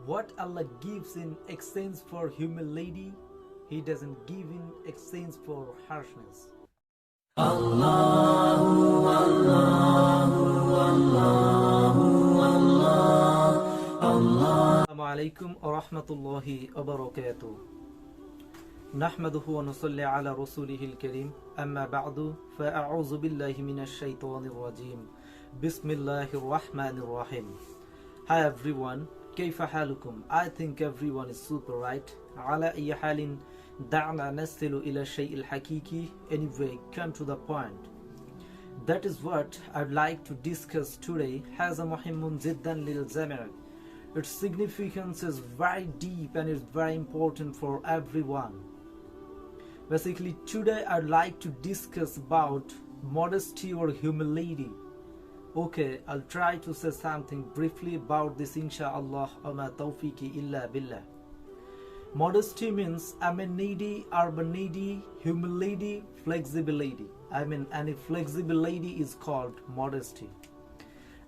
What Allah gives in exchange for humility, He doesn't give in exchange for harshness. Allahu, Allahu, Allahu, Allah, Allah. Assalamu alaikum wa rahmatullahi wa barakatuh. نحمده ونصلي على رسوله الكريم أما بعد فأعوذ بالله من الشيطان الرجيم بسم الله الرحمن الرحيم. Hi everyone, كيف حالكم? I think everyone is super right. على أي حال دعنا نصل إلى الشيء الحقيقي. Anyway, come to the point. That is what I'd like to discuss today. هذا مهم جدا للجميع. Its significance is very deep and is very important for everyone. Basically, today I'd like to discuss about modesty or humility. Okay, I'll try to say something briefly about this, inshallah. Ama tawfiqi illa billah. Modesty means amenity, urbanity, humility, flexibility. Any flexibility is called modesty.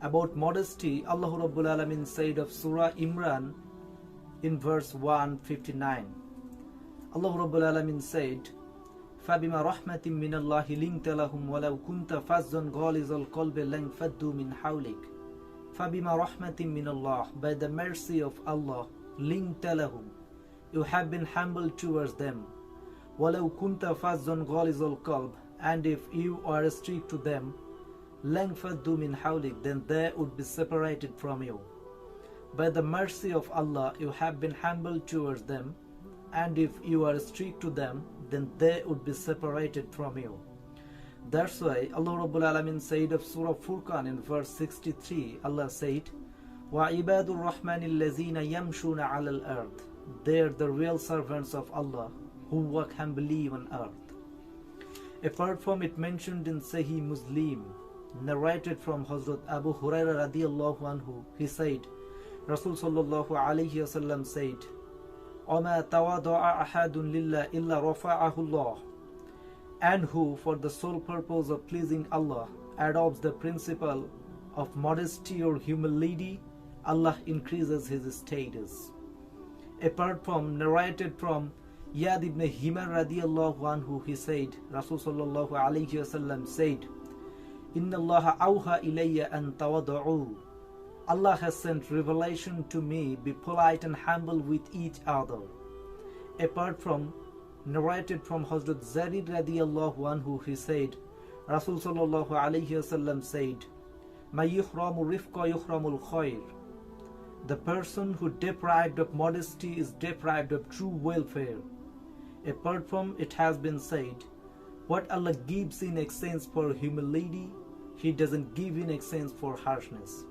About modesty, Allah Rabbul Alamin said of Surah Imran in verse 159. Allah Rabbul Alamin said, فَبِمَا رَحْمَةٍ مِّنَ اللَّهِ لِنْتَ لَهُمْ وَلَوْ كُنْتَ فَظًّا غَلِيظَ الْقَلْبِ لَانفَضُّوا مِنْ حَوْلِكَ. فَبِمَا رَحْمَةٍ مِّنَ اللَّهِ, by the mercy of Allah, لِنْتَ لَهُمْ, you have been humble towards them. وَلَوْ كُنْتَ فَظًّا غَلِيظَ الْقَلْبِ, and if you are strict to them, لَانفَضُّوا مِنْ حَوْلِكَ, then they would be separated from you. By the mercy of Allah, you have been humble towards them, and if you are strict to them, then they would be separated from you. That's why Allah Rabbul Alamin said of Surah Furqan in verse 63, Allah said, وَعِبَادُ الرَّحْمَنِ الَّذِينَ يَمْشُونَ عَلَى الْأَرْضِ, they are the real servants of Allah who walk humbly on earth. Apart from it mentioned in Sahih Muslim, narrated from Hazrat Abu Hurairah radiyallahu anhu, he said, Rasul sallallahu alayhi wasallam said, وَمَا تَوَضَعَ أَحَدٌ لِلَّهِ إِلَّا رَفَعَهُ اللَّهُ, and who, for the sole purpose of pleasing Allah, adopts the principle of modesty or humility, Allah increases his status. Apart from narrated from Yad ibn Himar radiyallahu anhu, he said, Rasul sallallahu alayhi wasallam said, Inna Allah awha ilayya an tawada'u, Allah has sent revelation to me, be polite and humble with each other. Apart from narrated from Hazrat Zarid radiyallahu anhu, he said, Rasul sallallahu alayhi wasallam said, Ma yuhramu rifqa yuhramul khair, the person who deprived of modesty is deprived of true welfare. Apart from it has been said, what Allah gives in exchange for humility, He doesn't give in exchange for harshness.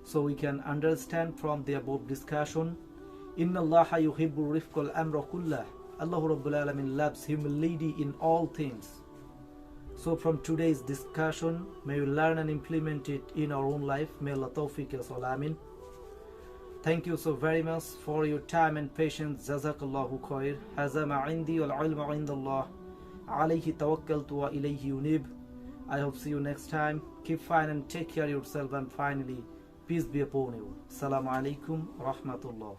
So we can understand from the above discussion, Inna Allaha yuhibbu rifqal amra kullah, Allah Rabbul Alamin loves humility in all things. So from today's discussion, may we learn and implement it in our own life. May Allah tawfiq us all. Amin. Thank you so very much for your time and patience. Jazakallahu khair. Haza ma indi wal ilmu indallah. Alayhi tawakkaltu wa ilayhi unib. I hope see you next time. Keep fine and take care of yourself, and finally, peace be upon you. Assalamu alaikum wa rahmatullah.